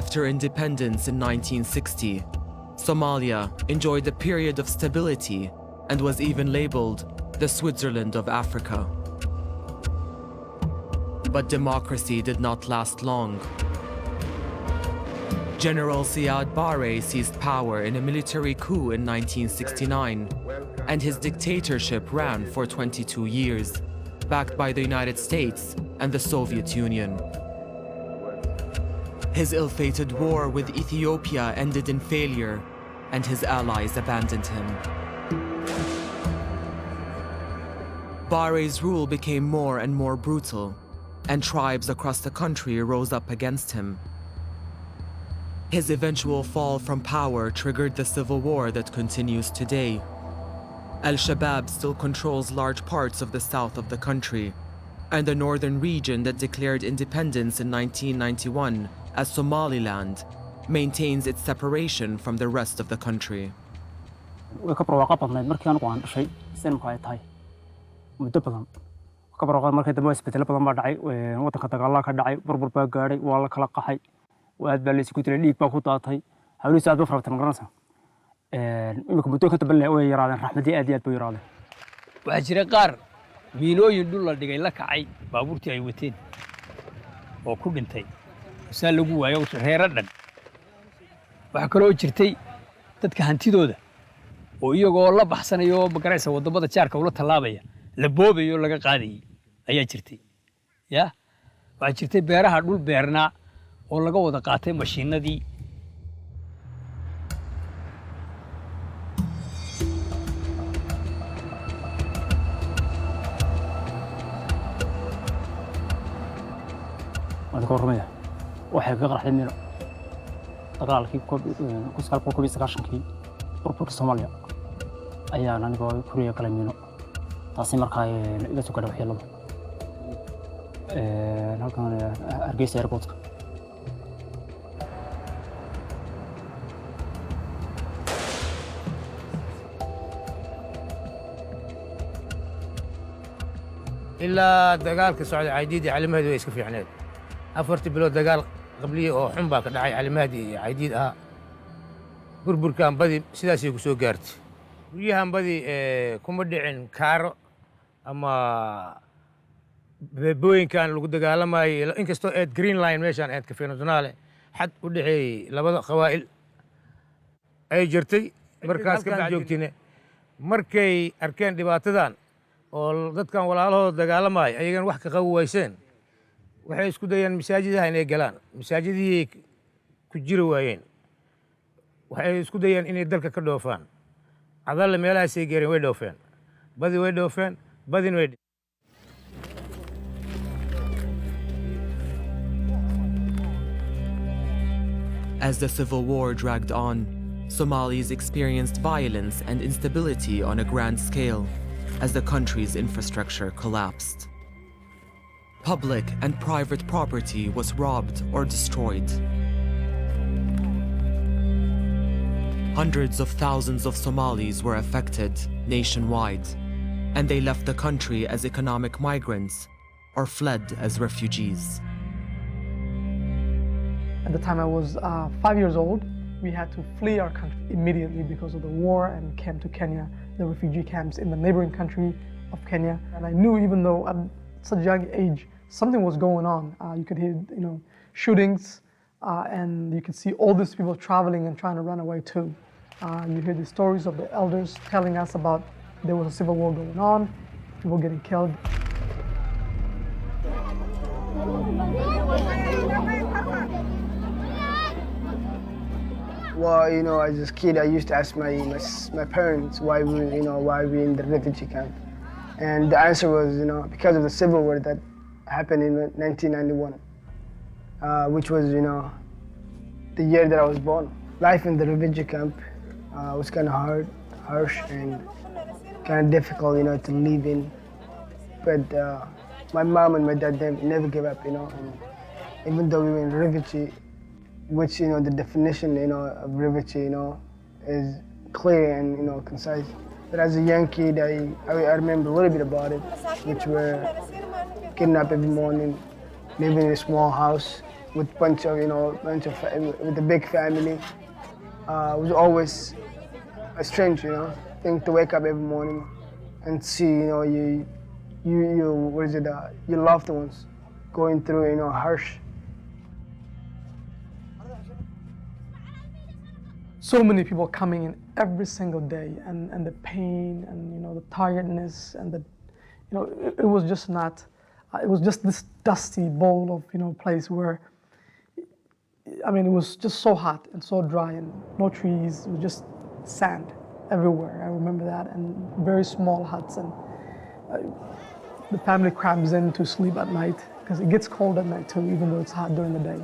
After independence in 1960, Somalia enjoyed a period of stability and was even labeled the Switzerland of Africa. But democracy did not last long. General Siad Barre seized power in a military coup in 1969, and his dictatorship ran for 22 years, backed by the United States and the Soviet Union. His ill-fated war with Ethiopia ended in failure, and his allies abandoned him. Barre's rule became more and more brutal, and tribes across the country rose up against him. His eventual fall from power triggered the civil war that continues today. Al-Shabaab still controls large parts of the south of the country, and the northern region that declared independence in 1991 as Somaliland maintains its separation from the rest of the country. miinooyin dhul la dhigay la kacay baabuurtii ay wateen oo ku dhintay saa lagu waayo reero dhan waxa kale oo jirtay dadka hantidooda oo iyagoo la baxsanayo magaraysa wadamada jaarka ula talaabaya la boobayo laga qaadayay ayaa jirtay waxa jirtay beeraha dhul beernaa oo laga wada qaatay mashiinadii. كورمية waxay ka qarxay miro dagaalkii ku salko ku bisaqashankii ururka Soomaaliya ayaa aniga kuriya kala mino taasi markaa iga soo kadhaw xilada halkan Hargeysa airport إلا دجال كسعودي عديد على مهدي ويسكف في عناد أفرت بلود دجال قبلي أو حنبا كدعي على مهدي عديد بربر كان بدي سداسي كسو جارت وياهم بدي كومدعين كارو أما بوين كان لو دجال ما إنكستو إد جرين لاين ميشان إد كفينا زنالة حد ودعي لبض خوائل أي جرتي مركز كان جوكتينه مركي أركان دباتدان oo dadkan walaalahooda dagaalamay ayagan wax ka qawayseen waxay isku dayeen masaajidaha inay galaan masaajidii ku jiri waayeen waxay isku dayeen inay dalka ka dhoofaan cadal meelahaas ay geereen way dhoofeen badin way. As the civil war dragged on, Somalis experienced violence and instability on a grand scale as the country's infrastructure collapsed. Public and private property was robbed or destroyed. Hundreds of thousands of Somalis were affected nationwide, and they left the country as economic migrants or fled as refugees. At the time I was 5 years old, we had to flee our country immediately because of the war and came to Kenya, the refugee camps in the neighboring country of Kenya. And I knew, even though at such a young age, something was going on. You could hear, shootings, and you could see all these people traveling and trying to run away too. You hear the stories of the elders telling us about there was a civil war going on, people getting killed. Well, as a kid, I used to ask my parents why we in the refugee camp, and the answer was, because of the civil war that happened in 1991, which was, the year that I was born. Life in the refugee camp was kind of hard, harsh, and kind of difficult, to live in. But my mom and my dad, they never gave up, and even though we were in refugee, which, the definition, of refugee, is clear and, concise. But as a young kid, I remember a little bit about it, which were getting up every morning, living in a small house, with with a big family. It was always a strange, thing to wake up every morning and see, your loved ones going through, harsh. So many people coming in every single day, and the pain and the tiredness and it was just not. It was just this dusty bowl of place where, I mean, it was just so hot and so dry and no trees. It was just sand everywhere. I remember that, and very small huts, and the family crams in to sleep at night because it gets cold at night too, even though it's hot during the day.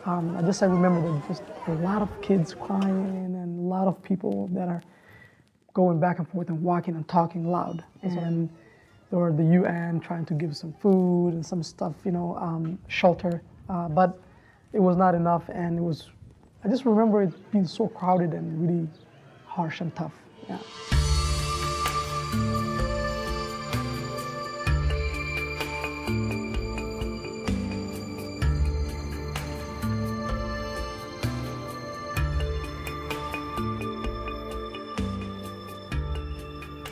I remember that just a lot of kids crying and a lot of people that are going back and forth and walking and talking loud. And there were the UN trying to give some food and some stuff, shelter, but it was not enough, and I just remember it being so crowded and really harsh and tough. Yeah.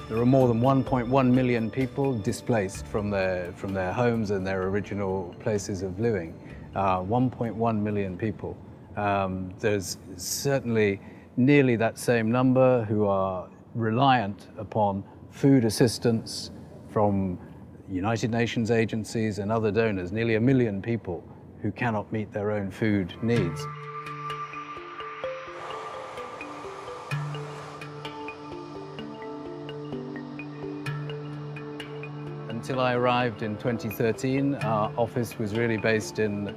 There are more than 1.1 million people displaced from their homes and their original places of living. 1.1 million people. There's certainly nearly that same number who are reliant upon food assistance from United Nations agencies and other donors, nearly 1 million people who cannot meet their own food needs. Until I arrived in 2013, our office was really based in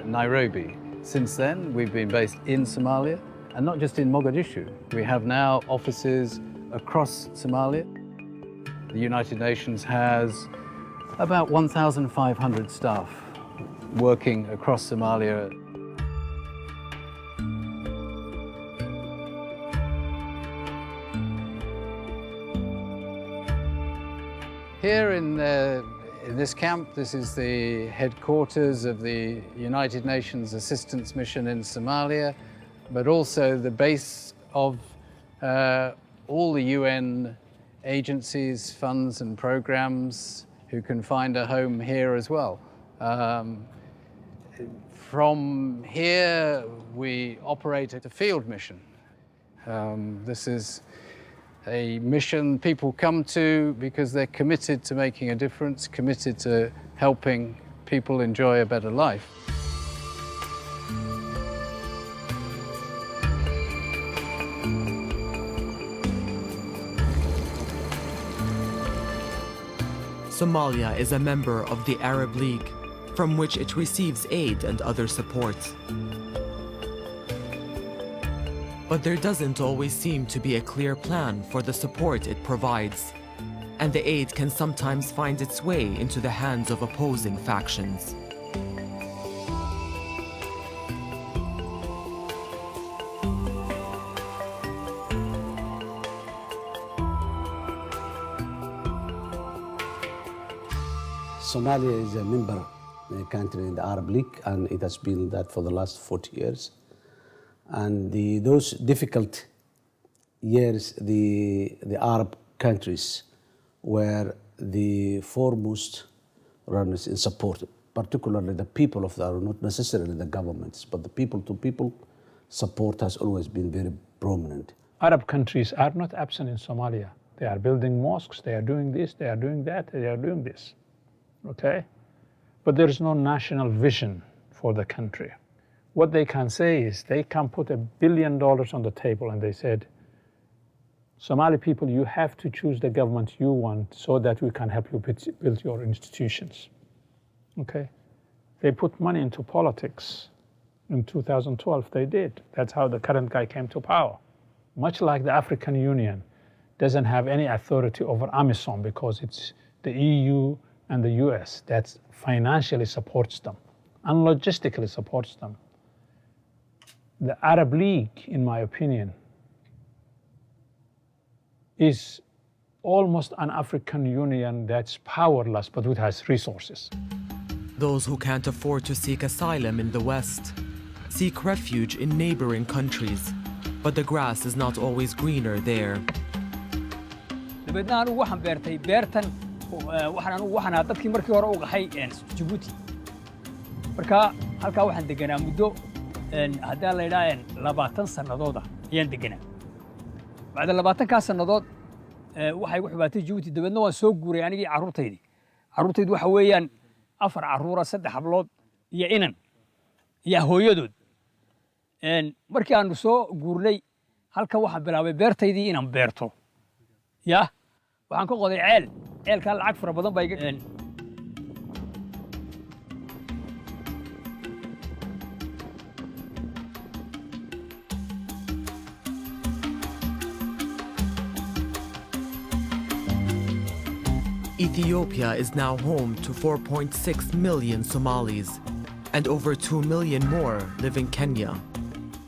Nairobi. Since then, we've been based in Somalia, and not just in Mogadishu. We have now offices across Somalia. The United Nations has about 1,500 staff working across Somalia. Here in this camp, this is the headquarters of the United Nations Assistance Mission in Somalia, but also the base of all the UN agencies, funds and programs who can find a home here as well. From here, we operate at a field mission. This is a mission people come to because they're committed to making a difference, committed to helping people enjoy a better life. Somalia is a member of the Arab League, from which it receives aid and other support. But there doesn't always seem to be a clear plan for the support it provides, and the aid can sometimes find its way into the hands of opposing factions. Somalia is a member country in the Arab League, and it has been that for the last 40 years. And those difficult years, the Arab countries were the foremost runners in support, particularly the people of the Arab, not necessarily the governments, but the people-to-people support has always been very prominent. Arab countries are not absent in Somalia. They are building mosques, they are doing this, they are doing that, they are doing this, okay? But there is no national vision for the country. What they can say is they can put $1 billion on the table and they said, Somali people, you have to choose the government you want so that we can help you build your institutions, okay? They put money into politics. In 2012, they did. That's how the current guy came to power. Much like the African Union doesn't have any authority over AMISOM because it's the EU and the US that financially supports them and logistically supports them. The Arab League, in my opinion, is almost an African Union that's powerless, but it has resources. Those who can't afford to seek asylum in the West seek refuge in neighboring countries, but the grass is not always greener there. dabeedna anigu waxaan beertay beertan waxaan dadkii markii hore u qaxay Djibouti marka halkaa waxaan deganaa muddo haddii la yidhaahdo 20 sannadood ayaan deganaa bacda 20 sannadood waxay ku xubaatay Djibouti dabeedna waan soo guuray anigii carruurtaydu waxa weeyaan 4 carruura 3 hablood iyo inan iyo hooyadood markii aanu soo guurnay halka waxaan bilaabay beertaydii inaan beerto yaa waxaan ka qoday ceelka lacag fara badan baa iga Ethiopia is now home to 4.6 million Somalis, and over 2 million more live in Kenya.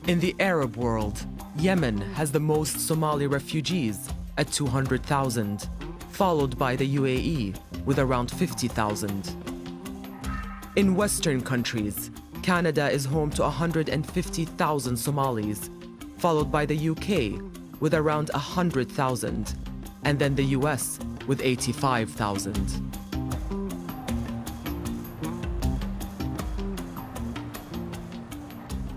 In the Arab world, Yemen has the most Somali refugees at 200,000, followed by the UAE with around 50,000. In Western countries, Canada is home to 150,000 Somalis, followed by the UK with around 100,000, and then the US with 85,000.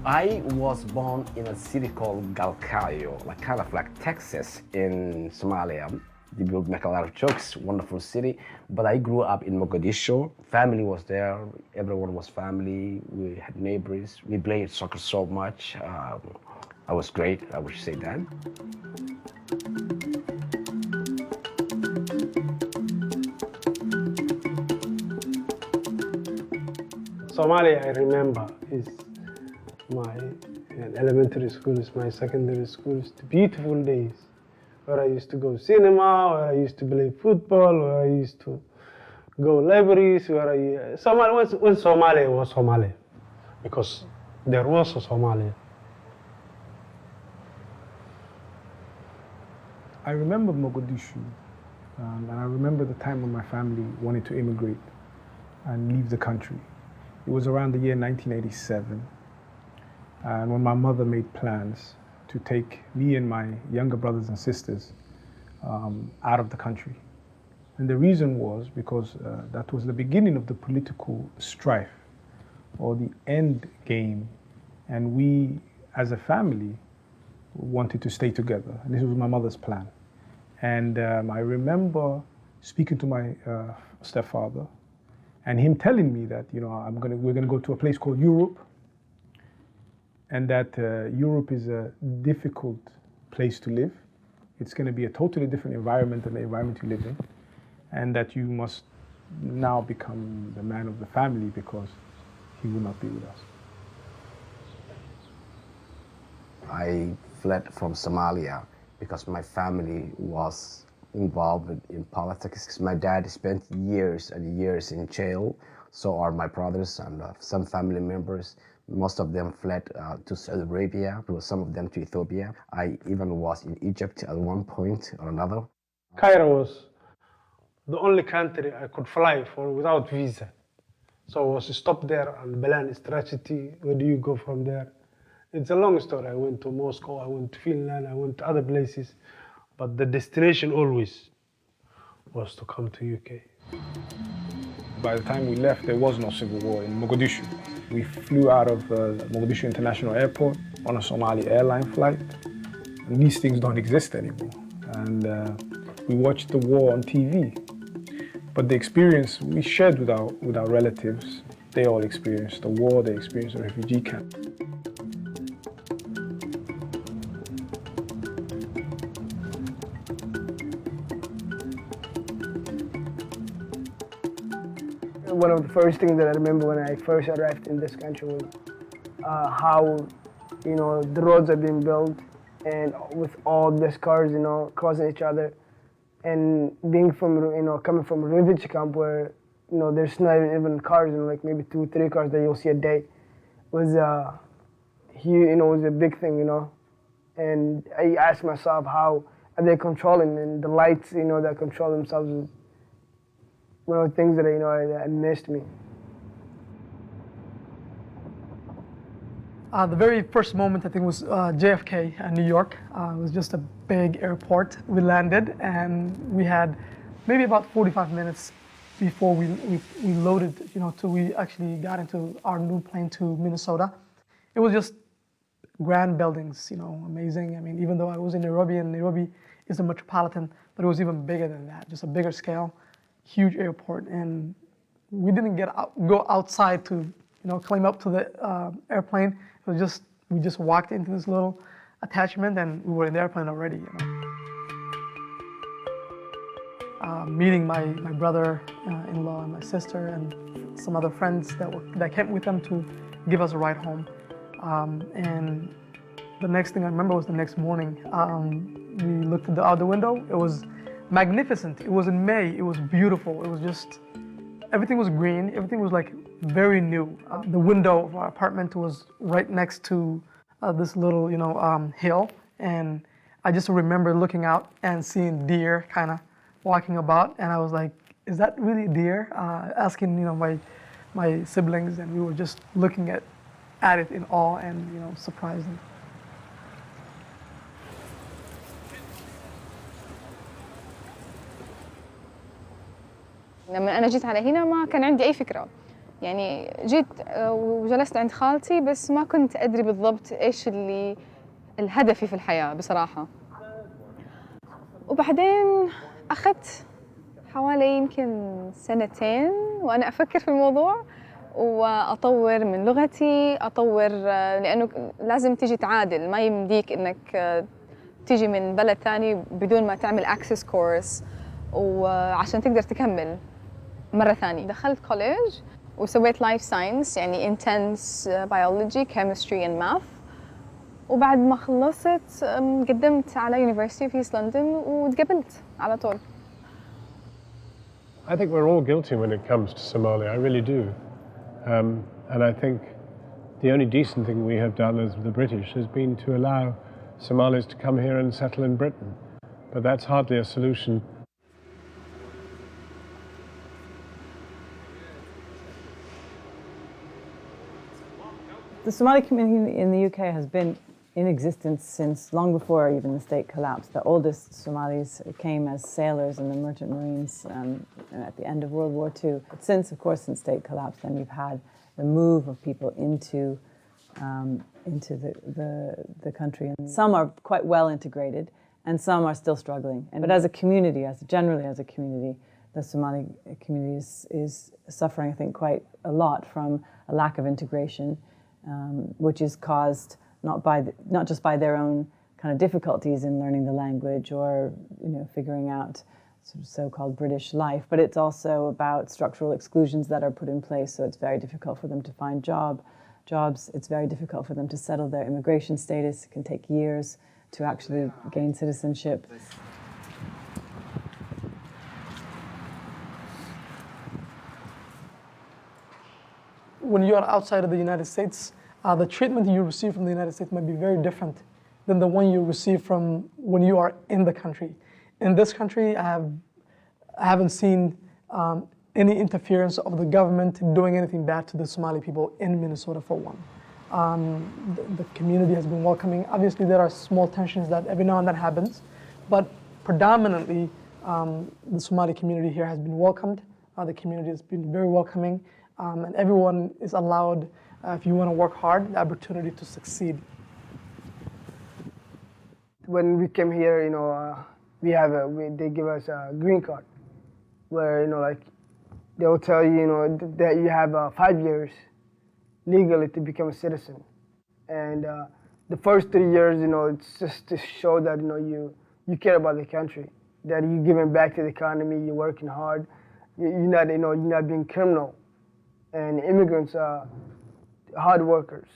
I was born in a city called Galkayo, like kind of like Texas in Somalia. People make a lot of jokes, wonderful city, but I grew up in Mogadishu. Family was there, everyone was family, we had neighbors, we played soccer so much. I was great, I would say that. Somalia, I remember, is my elementary school, is my secondary school. It's the beautiful days where I used to go cinema, where I used to play football, where I used to go libraries, where when Somalia was Somalia, because there was a Somalia. I remember Mogadishu, and I remember the time when my family wanted to immigrate and leave the country. It was around the year 1987, and when my mother made plans to take me and my younger brothers and sisters out of the country. And the reason was because that was the beginning of the political strife or the end game, and we as a family wanted to stay together. And this was my mother's plan. And I remember speaking to my stepfather and him telling me that, you know, we're gonna go to a place called Europe, and that Europe is a difficult place to live. It's gonna be a totally different environment than the environment you live in, and that you must now become the man of the family because he will not be with us. I fled from Somalia because my family was involved in politics. My dad spent years and years in jail, so are my brothers and some family members. Most of them fled to Saudi Arabia, some of them to Ethiopia. I even was in Egypt at one point or another. Cairo was the only country I could fly for without visa. So I was stopped there and plan strategy. Where do you go from there? It's a long story. I went to Moscow, I went to Finland, I went to other places, but the destination always was to come to UK. By the time we left, there was no civil war in Mogadishu. We flew out of Mogadishu International Airport on a Somali airline flight. And these things don't exist anymore. And we watched the war on TV. But the experience we shared with our relatives, they all experienced the war, they experienced the refugee camp. One of the first things that I remember when I first arrived in this country was how, you know, the roads are being built, and with all these cars, you know, crossing each other, and being from, you know, coming from a refugee camp where, you know, there's not even cars, you know, like maybe 2-3 cars that you'll see a day, was you know, was a big thing, you know. And I asked myself, how are they controlling, and the lights, you know, that control themselves. One of the things that, you know, that missed me. The very first moment, I think, was JFK, New York. It was just a big airport. We landed, and we had maybe about 45 minutes before we loaded, till we actually got into our new plane to Minnesota. It was just grand buildings, amazing. I mean, even though I was in Nairobi, and Nairobi is a metropolitan, but it was even bigger than that, just a bigger scale, huge airport. And we didn't go outside to, climb up to the airplane. It was just, we just walked into this little attachment and we were in the airplane already. Meeting my brother-in-law and my sister and some other friends that came with them to give us a ride home. And the next thing I remember was the next morning. We looked out the window. It was magnificent. It was in May. It was beautiful. It was just, everything was green. Everything was like very new. The window of our apartment was right next to this little, hill. And I just remember looking out and seeing deer kind of walking about. And I was like, is that really deer? Asking, my siblings, and we were just looking at it in awe and, surprised. لما أنا جيت على هنا ما كان عندي أي فكرة، يعني جيت وجلست عند خالتي بس ما كنت أدري بالضبط إيش اللي الهدفي في الحياة بصراحة. وبعدين أخذت حوالي يمكن سنتين وأنا أفكر في الموضوع وأطور من لغتي، لأنه لازم تيجي تعادل، ما يمديك إنك تيجي من بلد ثاني بدون ما تعمل access course وعشان تقدر تكمل مرة ثانية. دخلت كوليج وسويت life science، يعني intense biology, chemistry and math. وبعد ما خلصت قدمت على University of East London وتقبلت على طول. I think we're all guilty when it comes to Somalia, I really do. And I think the only decent thing we have done as the British has been to allow Somalis to come here and settle in Britain. But that's hardly a solution. The Somali community in the UK has been in existence since long before even the state collapsed. The oldest Somalis came as sailors in the merchant marines at the end of World War II. But since state collapsed, then you've had the move of people into the country. And some are quite well integrated, and some are still struggling. But as a community, generally as a community, the Somali community is suffering, I think, quite a lot from a lack of integration, which is caused not just by their own kind of difficulties in learning the language or figuring out sort of so-called British life, but it's also about structural exclusions that are put in place. So it's very difficult for them to find jobs. It's very difficult for them to settle their immigration status. It can take years to actually gain citizenship. When you are outside of the United States, the treatment you receive from the United States might be very different than the one you receive from when you are in the country. In this country, I haven't seen any interference of the government doing anything bad to the Somali people in Minnesota, for one. The community has been welcoming. Obviously, there are small tensions that every now and then happens, but predominantly, the Somali community here has been welcomed. The community has been very welcoming, and everyone is allowed, if you want to work hard, the opportunity to succeed. When we came here, they give us a green card, where they will tell you, that you have 5 years legally to become a citizen, and the first 3 years, it's just to show that you care about the country, that you're giving back to the economy, you're working hard, you're not being criminal, and immigrants are hard workers,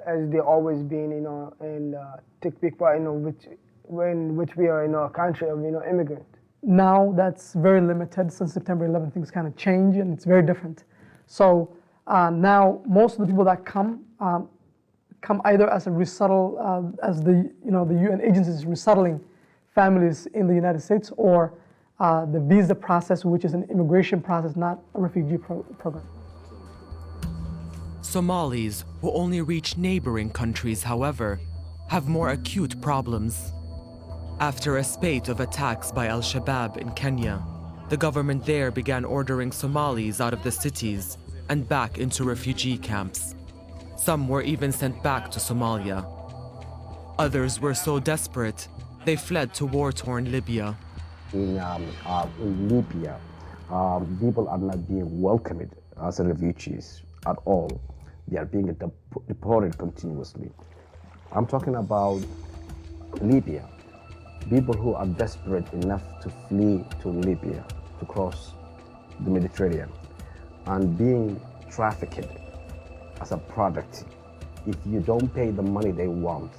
as they always been, and take big part, which we are, a country of, immigrants. Now that's very limited. Since September 11th, things kind of change and it's very different. So now most of the people that come either as a resettle, as the UN agencies resettling families in the United States, or the visa process, which is an immigration process, not a refugee program. Somalis who only reach neighboring countries, however, have more acute problems. After a spate of attacks by al-Shabaab in Kenya, the government there began ordering Somalis out of the cities and back into refugee camps. Some were even sent back to Somalia. Others were so desperate, they fled to war-torn Libya. In Libya, people are not being welcomed as refugees at all. They are being deported continuously. I'm talking about Libya. People who are desperate enough to flee to Libya, to cross the Mediterranean, and being trafficked as a product. If you don't pay the money they want,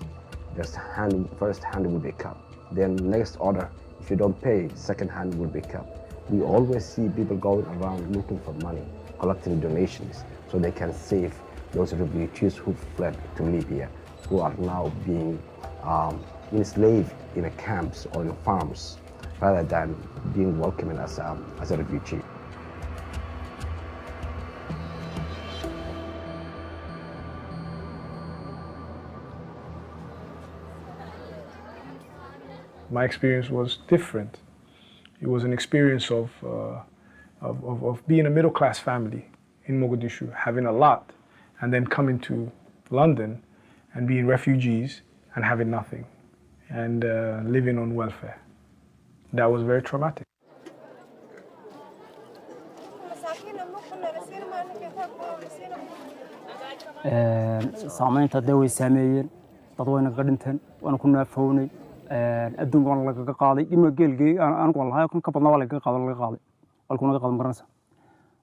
first hand will be cut. Then next order, if you don't pay, second hand will be cut. We always see people going around looking for money, collecting donations, so they can save those refugees who fled to Libya, who are now being enslaved in the camps or in farms, rather than being welcomed as a refugee. My experience was different. It was an experience of being a middle-class family in Mogadishu, having a lot, and then coming to London and being refugees and having nothing, and living on welfare. That was very traumatic. saamaynta dee way saameeyeen dad wayna ka dhinteen waana ku naafownay adduunka waana lagaga qaaday dhima geelgey anigu waan lahay kan ka badnaa waa lagaga qaaday walku naga qaadan garanaysa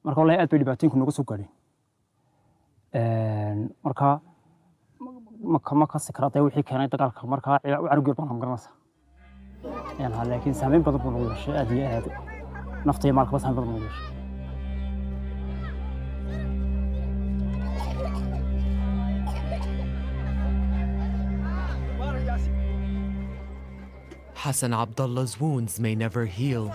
marka wallahi aad bay dhibaatooyinku nooga soo gaadheen marka ma ka sikraatay wixii keenay dagaalka marka canugyar baan garanaysa laakiin saameyn badan buu nagu yeeshay aad iyo aad naftay maalkaba saameyn badan nagu yeeshay Hassan Abdullah's wounds may never heal.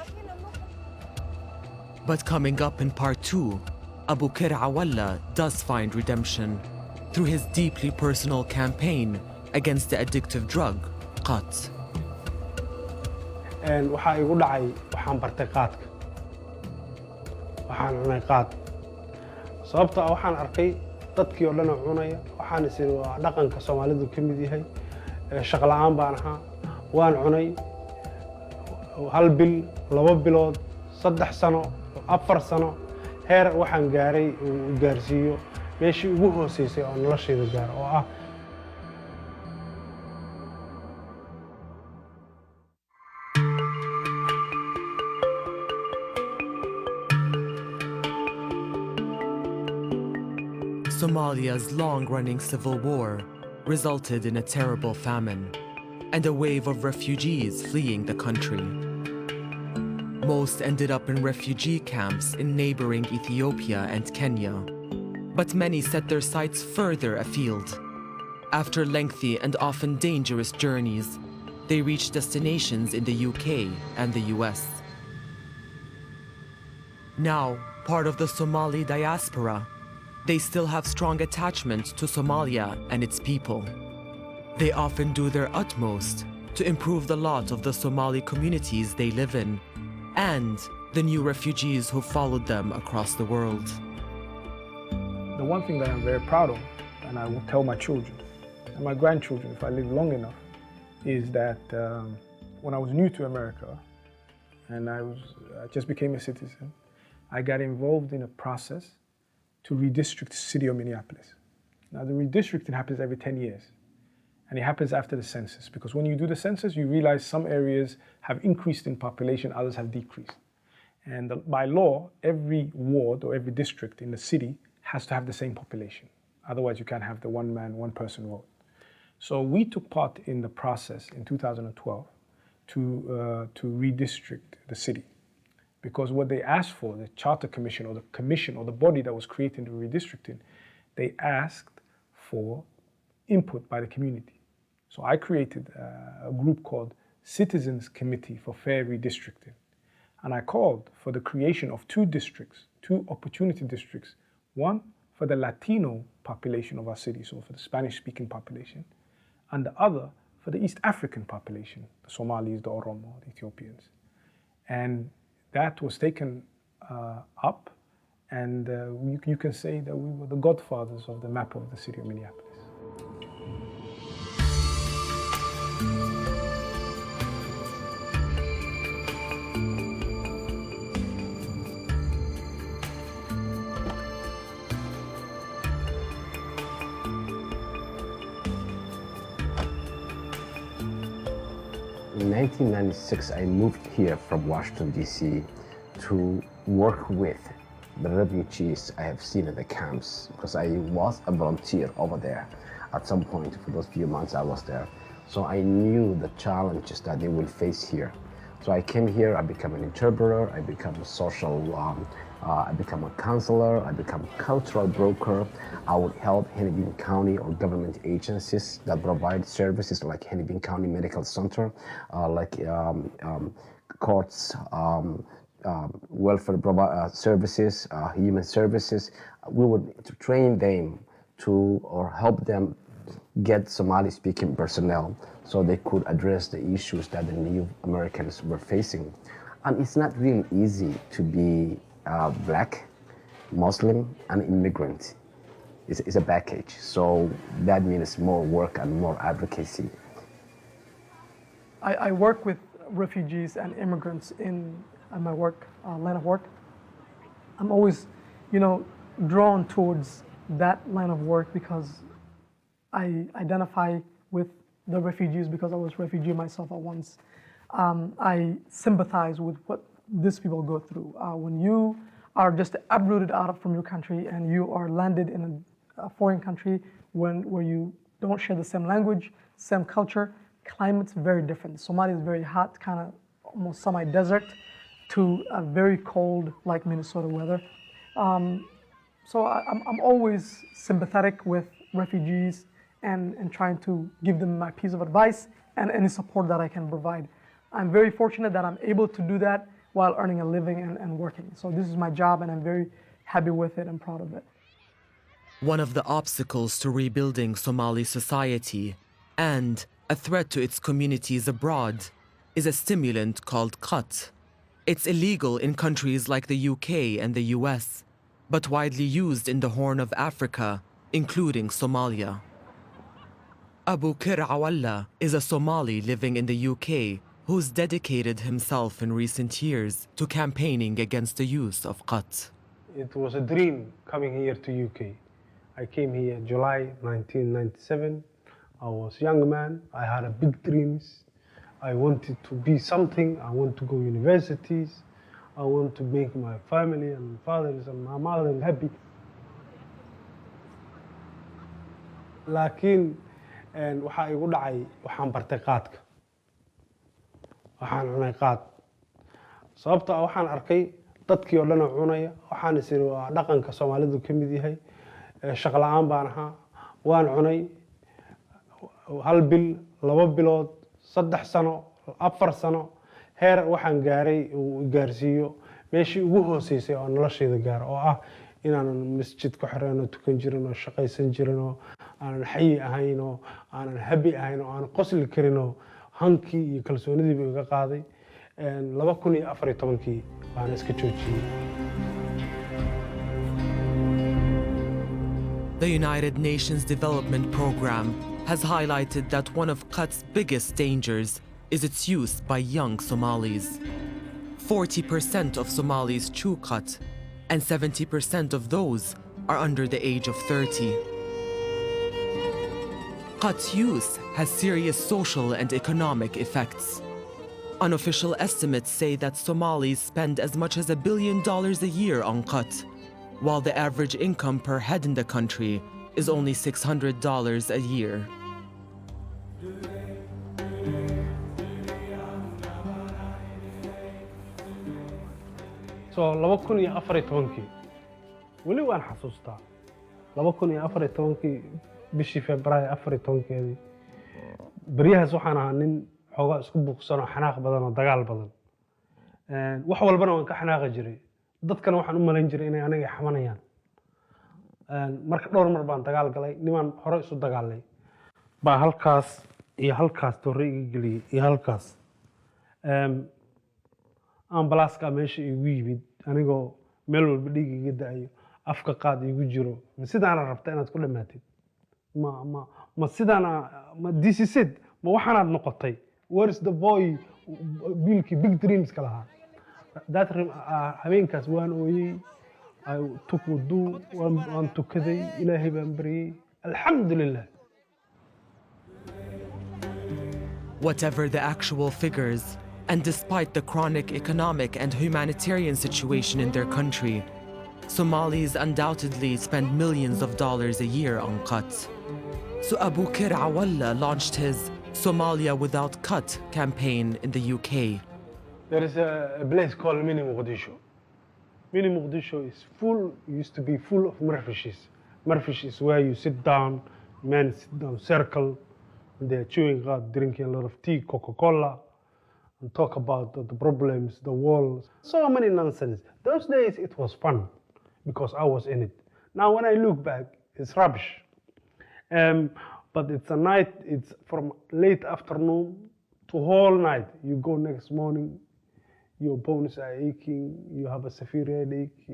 But coming up in part 2, Abu Kir Awalla does find redemption through his deeply personal campaign against the addictive drug, khat. waxaa igu dhacay waxaan bartay qaadka waxaan cunay qaad sababta waxaan arkay dadkii oo dhan oo cunaya waxaan is iri waa dhaqanka Soomaalidu ka mid yahay shaqo la'aan baan ahaa waan cunay 1 bil 2 bilood 3 sano 4 sano heer waxaan gaaray uu gaarsiiyo meeshii ugu hooseysay oo noloshayda gaar oo ah Somalia's long-running civil war resulted in a terrible famine and a wave of refugees fleeing the country. Most ended up in refugee camps in neighboring Ethiopia and Kenya, but many set their sights further afield. After lengthy and often dangerous journeys, they reached destinations in the UK and the US. Now, part of the Somali diaspora, they still have strong attachment to Somalia and its people. They often do their utmost to improve the lot of the Somali communities they live in and the new refugees who followed them across the world. The one thing that I'm very proud of, and I will tell my children and my grandchildren if I live long enough, is that when I was new to America and I just became a citizen, I got involved in a process to redistrict the city of Minneapolis. Now the redistricting happens every 10 years. And it happens after the census, because when you do the census, you realize some areas have increased in population, others have decreased. And by law, every ward or every district in the city has to have the same population. Otherwise, you can't have the one man, one person vote. So we took part in the process in 2012 to redistrict the city. Because what they asked for, the Charter Commission or the commission or the body that was creating the redistricting, they asked for input by the community. So I created a group called Citizens Committee for Fair Redistricting. And I called for the creation of 2 districts, 2 opportunity districts, one for for the Latino population of our city, so for the Spanish-speaking population, and the other for the East African population, the Somalis, the Oromo, the Ethiopians. And that was taken up, and you can say that we were the godfathers of the map of the city of Minneapolis. In 1996, I moved here from Washington, D.C. to work with the refugees I have seen in the camps, because I was a volunteer over there at some point for those few months I was there. So I knew the challenges that they will face here. So I came here, I became an interpreter, I became a I become a counselor, I become a cultural broker. I would help Hennepin County or government agencies that provide services like Hennepin County Medical Center, courts, welfare services, human services. We would train them or help them get Somali-speaking personnel so they could address the issues that the new Americans were facing. And it's not really easy to be Black, Muslim, and immigrant. It's a package, so that means more work and more advocacy. I work with refugees and immigrants in my work, line of work. I'm always, drawn towards that line of work because I identify with the refugees because I was a refugee myself at once. I sympathize with what these people go through. When you are just uprooted from your country and you are landed in a foreign country where you don't share the same language, same culture, climate's very different. Somalia is very hot, kind of almost semi-desert, to a very cold, like Minnesota weather. So I'm always sympathetic with refugees and trying to give them my piece of advice and any support that I can provide. I'm very fortunate that I'm able to do that while earning a living and working. So this is my job and I'm very happy with it and proud of it. One of the obstacles to rebuilding Somali society and a threat to its communities abroad is a stimulant called khat. It's illegal in countries like the UK and the US, but widely used in the Horn of Africa, including Somalia. Abu Kir Awalla is a Somali living in the UK who's dedicated himself in recent years to campaigning against the use of khat. It was a dream coming here to UK. I came here July 1997. I was a young man. I had big dreams. I wanted to be something. I want to go universities. I want to make my family and fathers and my mother happy. Laakiin waxaa igu dhacay waxaan bartay qaadka. Waxaan cunay qaad. Sababta waxaan arkay dadkii oo dhan cunaya. Waxaan is iri waa dhaqanka Soomaalidu ka mid yahay. Shaqo la'aan baan ahaa. Waan cunay 1 bil, 2 bilood, 3 sano, 4 sano. Heer waxaan gaaray uu gaarsiiyo meeshii ugu hooseysay oo noloshayda gaar oo ah inaan masjid ku xirano tukan jirin oo shaqaysan jirin oo aanan xayi ahayn oo aanan habi ahayn oo aan qosli karin oo hankii iyo kalsoonidii buu iga qaaday 2014 baan iska joojiyay. The United Nations Development Program has highlighted that one of khat's biggest dangers is its use by young Somalis. 40% of Somalis chew khat, and 70% of those are under the age of 30. Khat's use has serious social and economic effects. Unofficial estimates say that Somalis spend as much as $1 billion a year on khat, while the average income per head in the country is only $600 a year. So 2014 weli waan xasuustaa 2014 bishii Febraayo 14keedii bariyahaas waxaan ahaa nin xoogaa isku buuqsan oo xanaaq badan oo dagaal badan wax walbana waan ka xanaaqi jiray dadkana waxaan u malayn jiray inay aniga xamanayaan marka dhowr mar baan dagaal galay niman hore isu dagaalay baa halkaas iyo halkaas torre iga geliyey iyo halkaas ambalaaska meesha igu yimid anigoo meel walba dhiig iga da'ayo afka qaad igu jiro ma sidaana rabta inaad ku dhammaatid ma sidaana ma this is it ma waxaanaad noqotay where is the boy biilkii big dreams ka lahaa habeenkaas waan ooyey I took wudu waan tukaday ilaahay baan baryey alxamdulilah. Whatever the actual figures, and despite the chronic economic and humanitarian situation in their country, Somalis undoubtedly spend millions of dollars a year on khat. So Abu Kir Awalla launched his Somalia Without Khat campaign in the UK. There is a place called Mini Mogadishu. Mini Mogadishu is used to be full of refugees. Refugees is where you sit down, men sit down, circle, and they're chewing gum, drinking a lot of tea, Coca-Cola, and talk about the problems, the walls, so many nonsense. Those days it was fun because I was in it. Now when I look back, it's rubbish. But it's a night, it's from late afternoon to whole night. You go next morning, your bones are aching, you have a severe headache,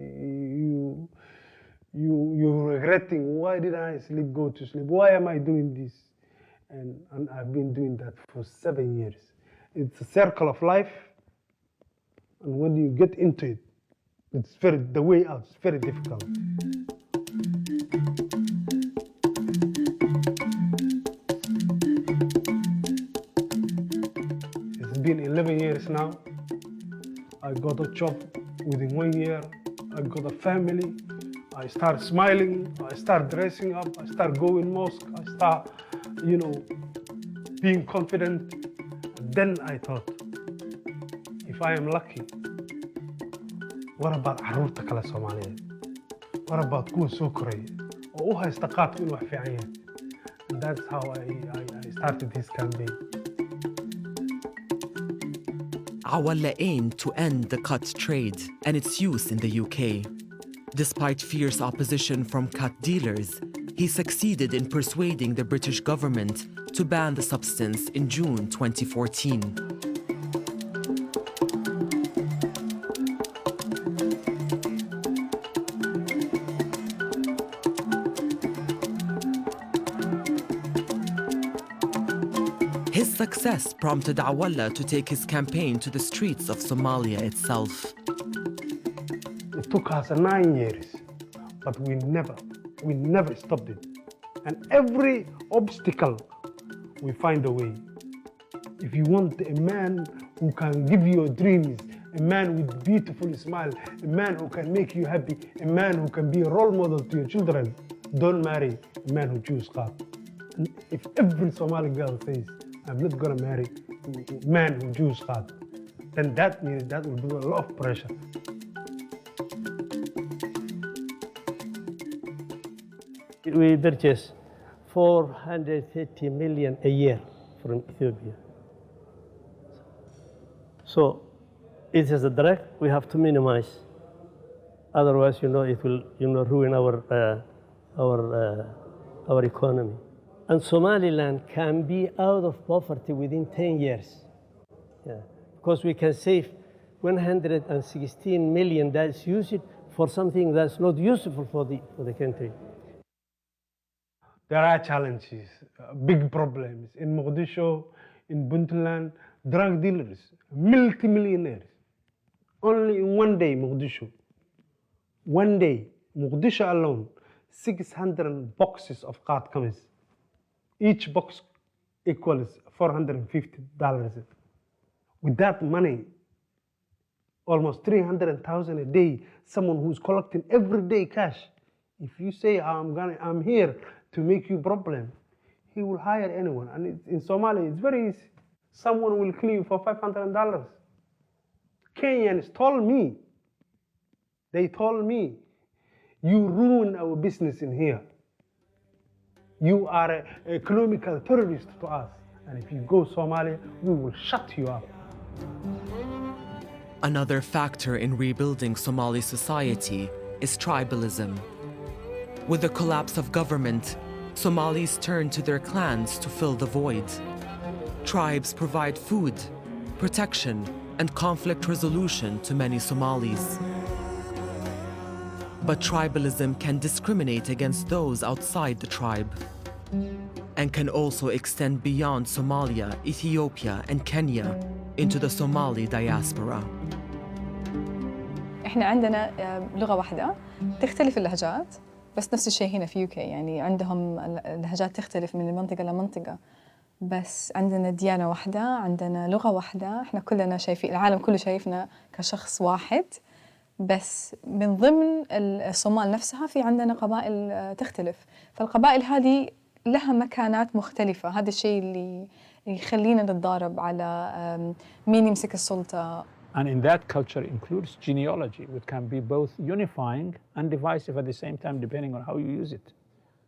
you're regretting, why did I go to sleep? Why am I doing this? And I've been doing that for 7 years. It's a circle of life, and when you get into it, the way out is very difficult. It's been 11 years now. I got a job within 1 year. I got a family. I start smiling. I start dressing up. I start going mosque. I start, being confident. And then I thought, if I am lucky, what about caruurta kale Soomaaliyeed? What about kuwa soo koraya oo u haysta qaadku inuu wax fiican yahay? And that's how I started this campaign. Awalla aimed to end the khat trade and its use in the UK. Despite fierce opposition from khat dealers, he succeeded in persuading the British government to ban the substance in June 2014. His success prompted Awalla to take his campaign to the streets of Somalia itself. It took us 9 years, but we never stopped it. And every obstacle, we find a way. If you want a man who can give you your dreams, a man with a beautiful smile, a man who can make you happy, a man who can be a role model to your children, don't marry a man who chews khat. And if every Somali girl says, I'm not gonna marry a man who chews khat, then that means that will do a lot of pressure. We purchase 430 million a year from Ethiopia. So it is a drug we have to minimize. Otherwise, it will, ruin our economy. And Somaliland can be out of poverty within 10 years. Yeah. Because we can save 116 million that's used for something that's not useful for the country. There are challenges, big problems in Mogadishu, in Puntland, drug dealers, multi-millionaires. Only in one day, Mogadishu, alone, 600 boxes of khat comes. Each box equals $450. With that money, almost 300,000 a day, someone who's collecting every day cash. If you say, I'm here to make you problem, he will hire anyone. And in Somalia, it's very easy. Someone will kill you for $500. Kenyans told me, you ruin our business in here. You are an economical terrorist to us. And if you go Somalia, we will shut you up. Another factor in rebuilding Somali society is tribalism. With the collapse of government, Somalis turn to their clans to fill the void. Tribes provide food, protection, and conflict resolution to many Somalis. But tribalism can discriminate against those outside the tribe, and can also extend beyond Somalia, Ethiopia, and Kenya into the Somali diaspora. احنا عندنا لغة واحدة تختلف اللهجات، بس نفس الشيء هنا في UK، يعني عندهم اللهجات تختلف من منطقة لمنطقة، بس عندنا ديانة واحدة، عندنا لغة واحدة، احنا كلنا شايفين، العالم كله شايفنا كشخص واحد، بس من ضمن الصومال نفسها في عندنا قبائل تختلف، فالقبائل هذه لها مكانات مختلفة. هذا الشيء اللي يخلينا نتضارب على مين يمسك السلطة. And in that culture includes genealogy, which can be both unifying and divisive at the same time, depending on how you use it.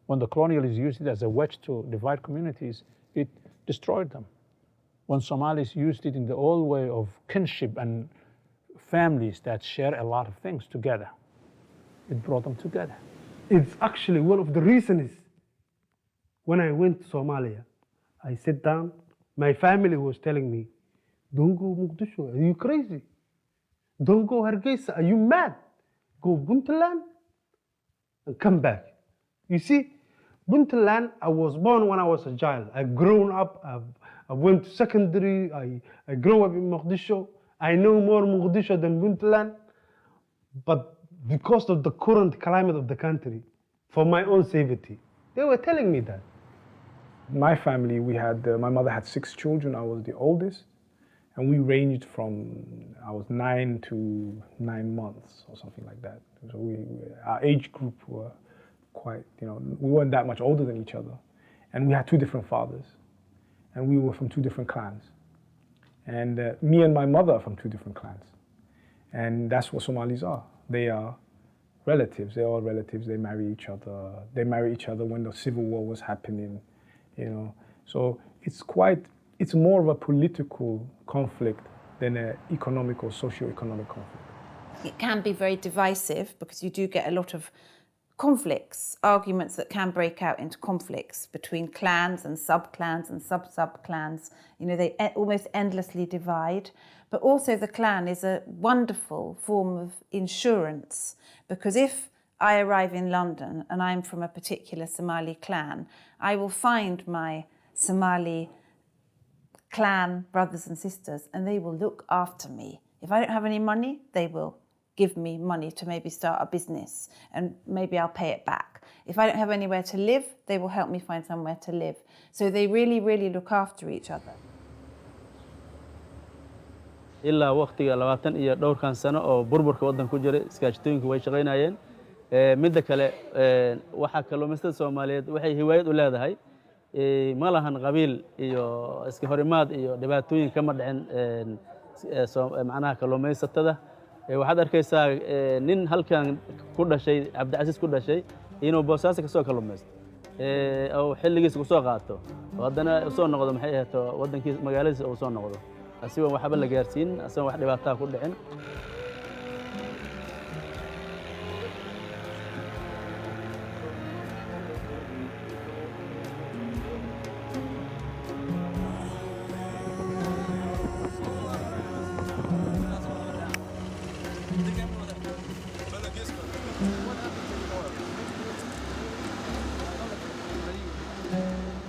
When the colonialists used it as a wedge to divide communities, it destroyed them. When Somalis used it in the old way of kinship and families that share a lot of things together, it brought them together. It's actually one of the reasons when I went to Somalia, I sat down, my family was telling me, don't go Mogadishu, are you crazy? Don't go Hargeisa, are you mad? Go Puntland and come back. You see, Puntland, I was born when I was a child. I grown up, I went to secondary, I grew up in Mogadishu. I know more Mogadishu than Puntland, but because of the current climate of the country, for my own safety, they were telling me that. My family, my mother had 6 children, I was the oldest. And we ranged from, I was 9 to 9 months or something like that. So our age group were quite, we weren't that much older than each other. And we had 2 different fathers. And we were from 2 different clans. And me and my mother are from 2 different clans. And that's what Somalis are. They are relatives, they're all relatives, they marry each other. They marry each other when the civil war was happening, So it's more of a political conflict than an economic or socio-economic conflict. It can be very divisive because you do get a lot of conflicts, arguments that can break out into conflicts between clans and sub-clans and sub-sub-clans. They almost endlessly divide. But also the clan is a wonderful form of insurance, because if I arrive in London and I'm from a particular Somali clan, I will find my Somali clan brothers and sisters, and they will look after me. If I don't have any money, they will give me money to maybe start a business, and maybe I'll pay it back. If I don't have anywhere to live, they will help me find somewhere to live. So they really, really look after each other. ilaa waqtiga 20 iyo dhowrkan sano oo burburka waddanka ku jiray iskaashatooyinka way shaqaynayeen. Midda kale waxa kalluumaysatada Soomaaliyeed waxay hiwaayad u leedahay ma lahan qabiil iyo iska horimaad iyo dhibaatooyin kama dhicin macnaha kalluumaysatada. Waxaad arkaysaa nin halkan ku dhashay Cabdicasiis ku dhashay inuu Boosaaso ka soo kalluumaysto oo xilligiisa ku soo qaato haddana soo noqdo maxay ahayd waddankiisa magaaladiisa uu soo noqdo asiga waxba la gaarsiin asan wax dhibaato ku dhicin.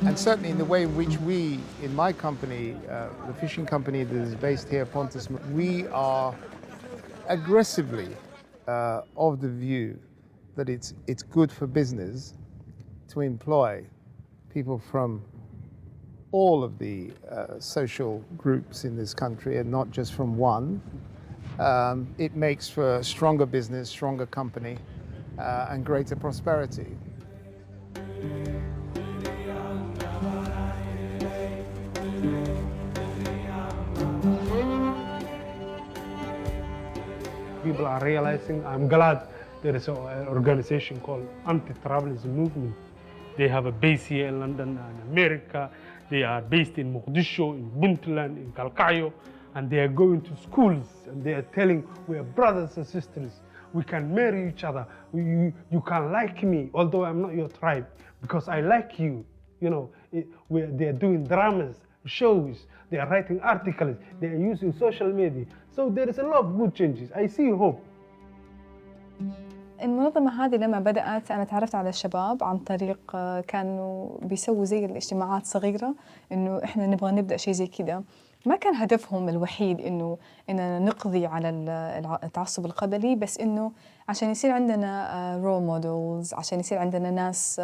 And certainly in the way in which we, in my company, the fishing company that is based here, Pontus, we are aggressively of the view that it's good for business to employ people from all of the social groups in this country and not just from one. It makes for stronger business, stronger company, and greater prosperity. People are realizing, I'm glad there is an organization called Anti-Tribalism Movement. They have a base here in London and America. They are based in Mogadishu, in Puntland, in Kalkayo, and they are going to schools and they are telling we are brothers and sisters. We can marry each other. You can like me, although I'm not your tribe, because I like you. You know, they're doing dramas, shows, they are writing articles, they are using social media. So there is a lot of good changes. I see hope. المنظمة هذه لما بدأت أنا تعرفت على الشباب عن طريق كانوا بيسووا زي الاجتماعات صغيرة إنه إحنا نبغى نبدأ شيء زي كذا. ما كان هدفهم الوحيد إننا نقضي على التعصب القبلي، بس إنه عشان يصير عندنا رول مودلز، عشان يصير عندنا ناس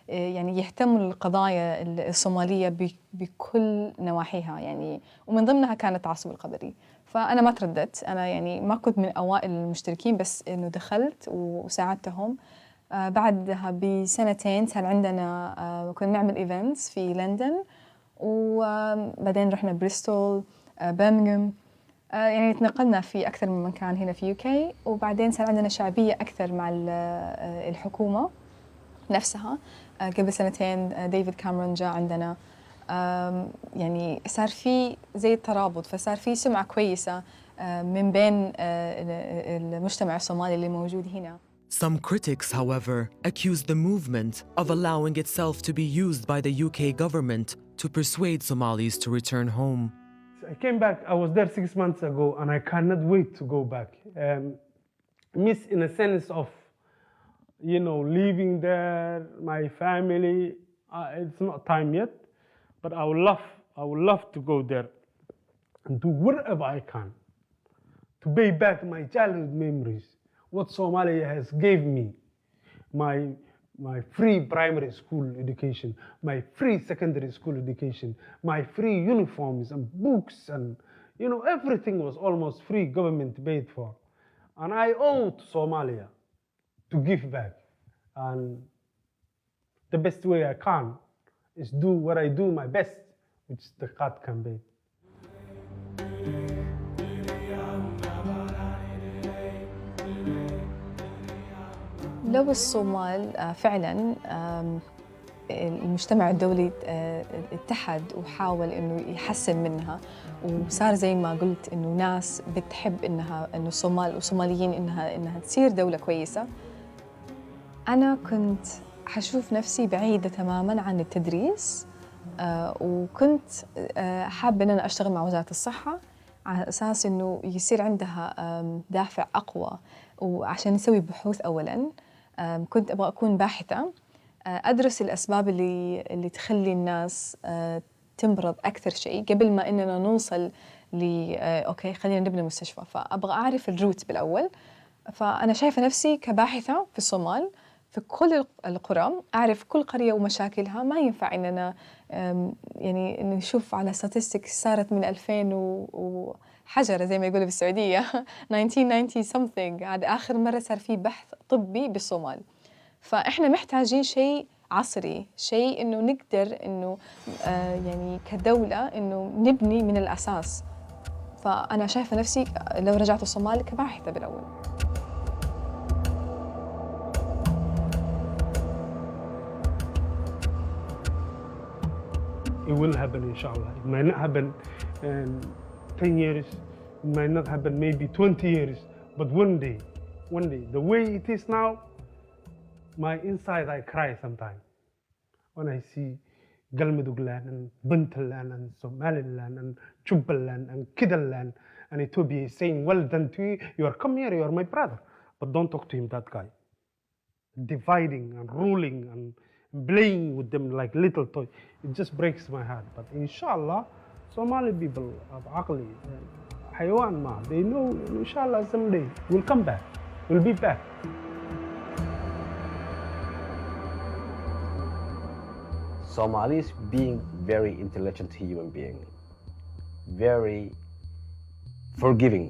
يعني يهتموا للقضايا الصومالية بكل نواحيها يعني، ومن ضمنها كان التعصب القبلي. فأنا ما ترددت، أنا يعني ما كنت من أوائل المشتركين، بس إنه دخلت وساعدتهم. بعدها بسنتين صار عندنا كنا نعمل إيفنتس في لندن، وبعدين رحنا بريستول، برمنغهام، يعني تنقلنا في أكثر من مكان هنا في UK، وبعدين صار عندنا شعبية أكثر مع الحكومة نفسها. قبل سنتين ديفيد كاميرون جاء عندنا، يعني صار في زي الترابط، فصار في سمعة كويسة من بين المجتمع الصومالي اللي موجود هنا. Some critics, however, accuse the movement of allowing itself to be used by the UK government to persuade Somalis to return home. I came back, I was there 6 months ago, and I cannot wait to go back. Miss in a sense of, you know, leaving there, my family, it's not time yet, but I would love to go there and do whatever I can to pay back my childhood memories, what Somalia has gave me, my free primary school education, my free secondary school education, my free uniforms and books, and you know, everything was almost free, government paid for. And I owe to Somalia to give back. And the best way I can is do what I do my best, which is the khat campaign. لو الصومال فعلا المجتمع الدولي اتحد وحاول انه يحسن منها، وصار زي ما قلت انه ناس بتحب انه الصومال والصوماليين انها تصير دولة كويسة، انا كنت حشوف نفسي بعيدة تماما عن التدريس، وكنت حابة ان انا اشتغل مع وزارة الصحة على اساس انه يصير عندها دافع اقوى، وعشان نسوي بحوث اولا. كنت ابغى اكون باحثة ادرس الاسباب اللي تخلي الناس تمرض اكثر شيء قبل ما اننا نوصل اوكي خلينا نبني مستشفى، فابغى اعرف الروت بالاول. فانا شايفة نفسي كباحثة في الصومال في كل القرى، اعرف كل قرية ومشاكلها. ما ينفع اننا يعني نشوف على statistics صارت من 2000 حجرة زي ما يقولوا بالسعودية 1990 something، هذا آخر مرة صار في بحث طبي بالصومال. فإحنا محتاجين شيء عصري، شيء إنه نقدر إنه يعني كدولة إنه نبني من الأساس. فأنا شايفة نفسي لو رجعت الصومال كباحثة بالأول. It will happen, inshallah. It might not happen in 10 years, it might not happen maybe 20 years, but one day, the way it is now, my inside I cry sometimes when I see Galmudugland and Puntland and Somaliland and Jubaland and Kidalland, and Ethiopia is saying, well done to you, you are come here, you are my brother, but don't talk to him, that guy. Dividing and ruling and playing with them like little toys. It just breaks my heart. But inshallah, Somali people of Aqli, Hayawan Ma, they know inshallah someday we'll come back. We'll be back. Somalis being very intelligent human being, very forgiving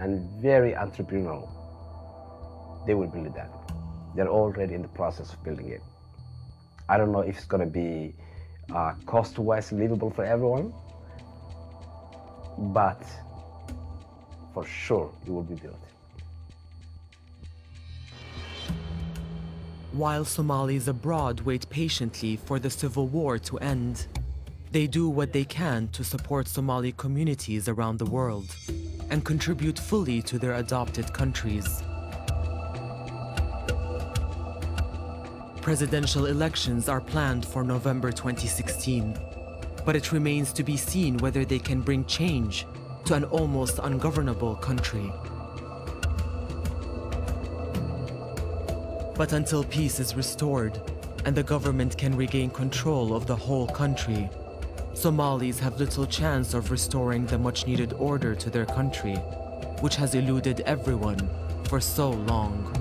and very entrepreneurial. They will build that. They're already in the process of building it. I don't know if it's going to be cost-wise livable for everyone, but for sure it will be built. While Somalis abroad wait patiently for the civil war to end, they do what they can to support Somali communities around the world and contribute fully to their adopted countries. presidential elections are planned for November 2016, but it remains to be seen whether they can bring change to an almost ungovernable country. But until peace is restored and the government can regain control of the whole country, Somalis have little chance of restoring the much-needed order to their country, which has eluded everyone for so long.